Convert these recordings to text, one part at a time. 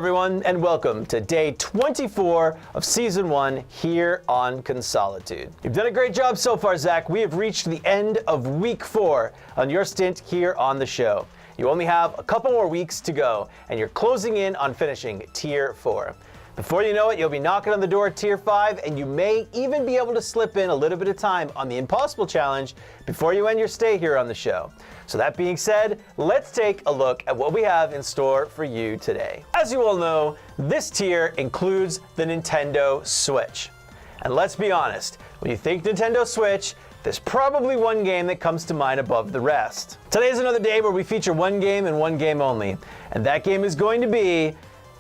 everyone, and welcome to day 24 of season 1 here on Consolitude. You've done a great job so far, Zach. We have reached the end of week 4 on your stint here on the show. You only have a couple more weeks to go, and you're closing in on finishing tier 4. Before you know it, you'll be knocking on the door at tier 5, and you may even be able to slip in a little bit of time on the Impossible Challenge before you end your stay here on the show. So that being said, let's take a look at what we have in store for you today. As you all know, this tier includes the Nintendo Switch. And let's be honest, when you think Nintendo Switch, there's probably one game that comes to mind above the rest. Today is another day where we feature one game and one game only, and that game is going to be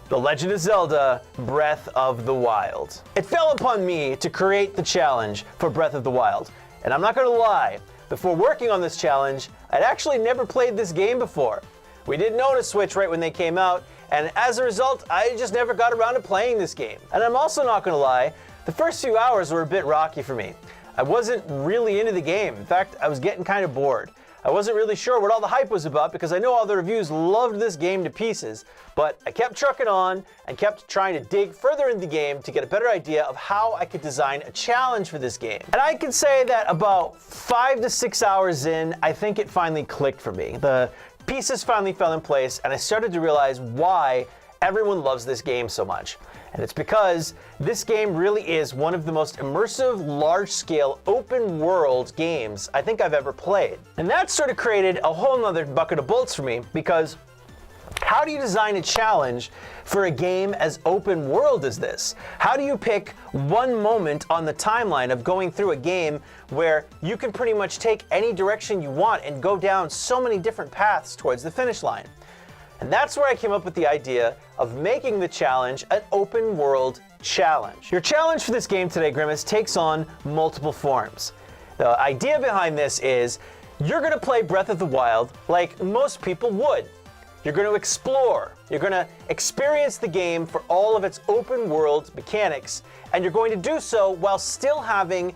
The Legend of Zelda, Breath of the Wild. It fell upon me to create the challenge for Breath of the Wild, and I'm not gonna lie, before working on this challenge, I'd actually never played this game before. We didn't own a Switch right when they came out, and as a result, I just never got around to playing this game. And I'm also not gonna lie, the first few hours were a bit rocky for me. I wasn't really into the game. In fact, I was getting kind of bored. I wasn't really sure what all the hype was about because I know all the reviews loved this game to pieces, but I kept trucking on and kept trying to dig further into the game to get a better idea of how I could design a challenge for this game. And I can say that about 5 to 6 hours in, I think it finally clicked for me. The pieces finally fell in place, and I started to realize why everyone loves this game so much. And it's because this game really is one of the most immersive, large-scale, open-world games I think I've ever played. And that sort of created a whole nother bucket of bolts for me, because how do you design a challenge for a game as open world as this? How do you pick one moment on the timeline of going through a game where you can pretty much take any direction you want and go down so many different paths towards the finish line? And that's where I came up with the idea of making the challenge an open world challenge. Your challenge for this game today, GrimisS, takes on multiple forms. The idea behind this is you're gonna play Breath of the Wild like most people would. You're gonna explore, you're gonna experience the game for all of its open world mechanics, and you're going to do so while still having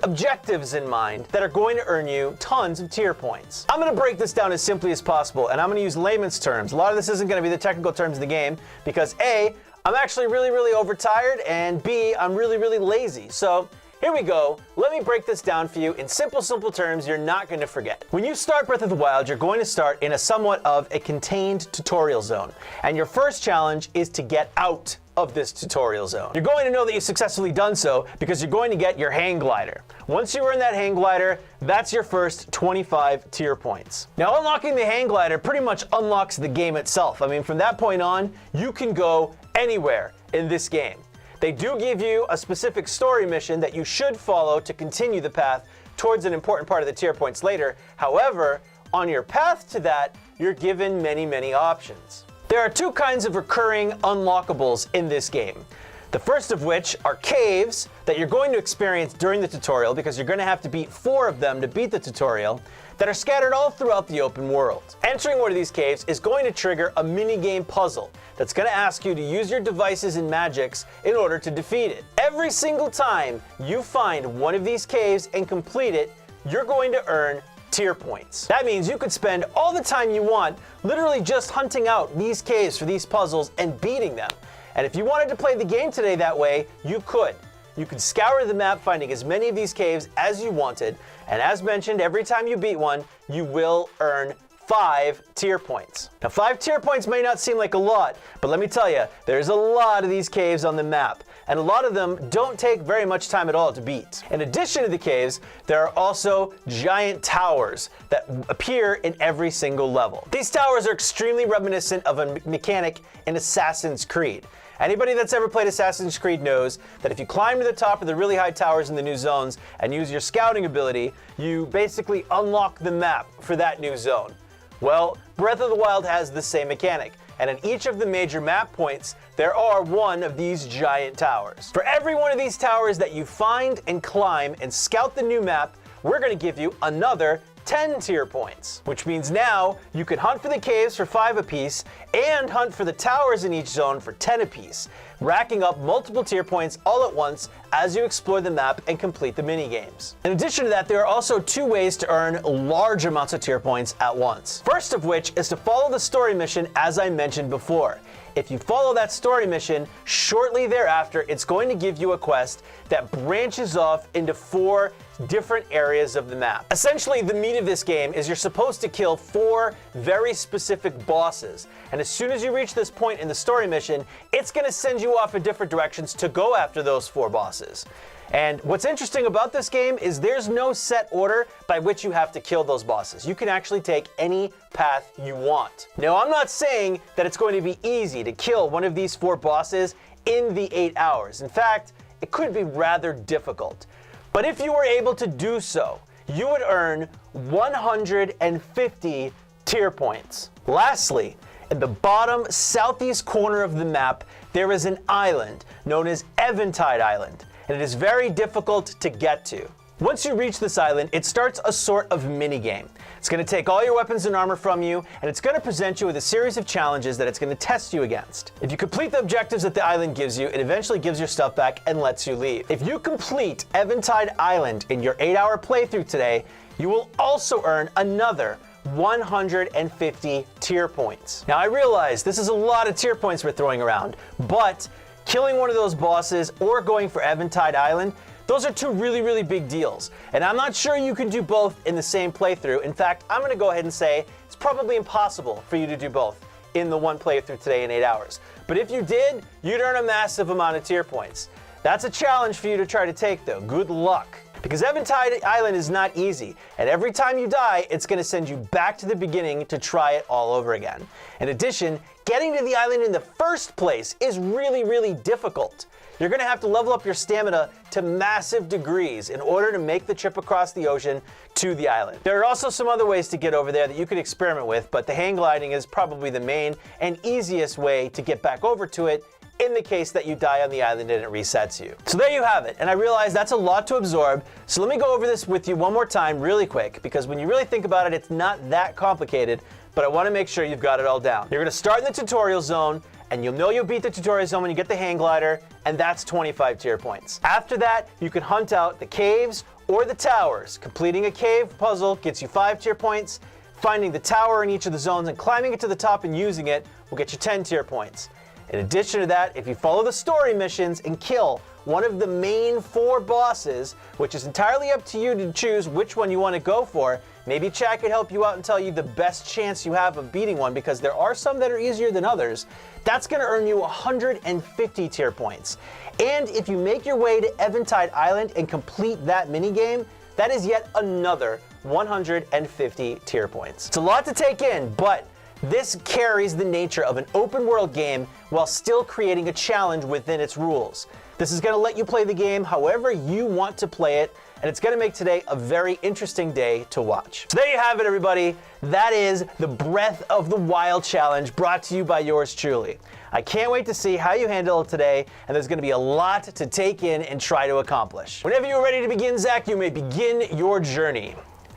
objectives in mind that are going to earn you tons of tier points. I'm going to break this down as simply as possible, and I'm going to use layman's terms. A lot of this isn't going to be the technical terms of the game because A, I'm actually really overtired, and B, I'm really lazy. So here we go. Let me break this down for you in simple terms you're not going to forget. When you start Breath of the Wild, you're going to start in a somewhat of a contained tutorial zone, and your first challenge is to get out of this tutorial zone. You're going to know that you've successfully done so because you're going to get your hang glider. Once you earn that hang glider, that's your first 25 tier points. Now, unlocking the hang glider pretty much unlocks the game itself. I mean, from that point on, you can go anywhere in this game. They do give you a specific story mission that you should follow to continue the path towards an important part of the tier points later. However, on your path to that, you're given many options. There are 2 kinds of recurring unlockables in this game. The first of which are caves that you're going to experience during the tutorial, because you're going to have to beat 4 of them to beat the tutorial, that are scattered all throughout the open world. Entering one of these caves is going to trigger a mini-game puzzle that's going to ask you to use your devices and magics in order to defeat it. Every single time you find one of these caves and complete it, you're going to earn tier points. That means you could spend all the time you want literally just hunting out these caves for these puzzles and beating them. And if you wanted to play the game today that way, you could. You could scour the map finding as many of these caves as you wanted, and as mentioned, every time you beat one, you will earn 5 tier points. Now, 5 tier points may not seem like a lot, but let me tell you, there's a lot of these caves on the map, and a lot of them don't take very much time at all to beat. In addition to the caves, there are also giant towers that appear in every single level. These towers are extremely reminiscent of a mechanic in Assassin's Creed. Anybody that's ever played Assassin's Creed knows that if you climb to the top of the really high towers in the new zones and use your scouting ability, you basically unlock the map for that new zone. Well, Breath of the Wild has the same mechanic, and in each of the major map points, there are one of these giant towers. For every one of these towers that you find and climb and scout the new map, we're going to give you another 10 tier points, which means now you can hunt for the caves for 5 apiece and hunt for the towers in each zone for 10 apiece, racking up multiple tier points all at once as you explore the map and complete the mini games. In addition to that, there are also 2 ways to earn large amounts of tier points at once. First of which is to follow the story mission as I mentioned before. If you follow that story mission, shortly thereafter, it's going to give you a quest that branches off into 4 different areas of the map. Essentially, the meat of this game is you're supposed to kill 4 very specific bosses. And as soon as you reach this point in the story mission, it's going to send you off in different directions to go after those 4 bosses. And what's interesting about this game is there's no set order by which you have to kill those bosses. You can actually take any path you want. Now, I'm not saying that it's going to be easy to kill one of these 4 bosses in the 8 hours. In fact, it could be rather difficult. But if you were able to do so, you would earn 150 tier points. Lastly, in the bottom southeast corner of the map, there is an island known as Eventide Island, and it is very difficult to get to. Once you reach this island, it starts a sort of mini-game. It's going to take all your weapons and armor from you, and it's going to present you with a series of challenges that it's going to test you against. If you complete the objectives that the island gives you, it eventually gives your stuff back and lets you leave. If you complete Eventide Island in your 8-hour playthrough today, you will also earn another 150 tier points. Now, I realize this is a lot of tier points we're throwing around, but killing one of those bosses or going for Eventide Island, those are 2 really, really big deals. And I'm not sure you can do both in the same playthrough. In fact, I'm going to go ahead and say it's probably impossible for you to do both in the one playthrough today in 8 hours. But if you did, you'd earn a massive amount of tier points. That's a challenge for you to try to take, though. Good luck. Because Eventide Island is not easy, and every time you die, it's going to send you back to the beginning to try it all over again. In addition, getting to the island in the first place is really, really difficult. You're going to have to level up your stamina to massive degrees in order to make the trip across the ocean to the island. There are also some other ways to get over there that you could experiment with, but the hang gliding is probably the main and easiest way to get back over to it in the case that you die on the island and it resets you. So there you have it, and I realize that's a lot to absorb, so let me go over this with you one more time really quick, because when you really think about it, it's not that complicated, but I want to make sure you've got it all down. You're going to start in the tutorial zone, and you'll know you'll beat the tutorial zone when you get the hang glider, and that's 25 tier points. After that, you can hunt out the caves or the towers. Completing a cave puzzle gets you 5 tier points. Finding the tower in each of the zones and climbing it to the top and using it will get you 10 tier points. In addition to that, if you follow the story missions and kill one of the main 4 bosses, which is entirely up to you to choose which one you want to go for, maybe chat can help you out and tell you the best chance you have of beating one, because there are some that are easier than others. That's going to earn you 150 tier points. And if you make your way to Eventide Island and complete that minigame, that is yet another 150 tier points. It's a lot to take in, but this carries the nature of an open world game while still creating a challenge within its rules. This is going to let you play the game however you want to play it, and it's going to make today a very interesting day to watch. So there you have it, everybody. That is the Breath of the Wild challenge brought to you by yours truly. I can't wait to see how you handle it today, and there's going to be a lot to take in and try to accomplish. Whenever you're ready to begin, Zach, you may begin your journey.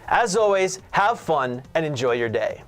As always, have fun and enjoy your day.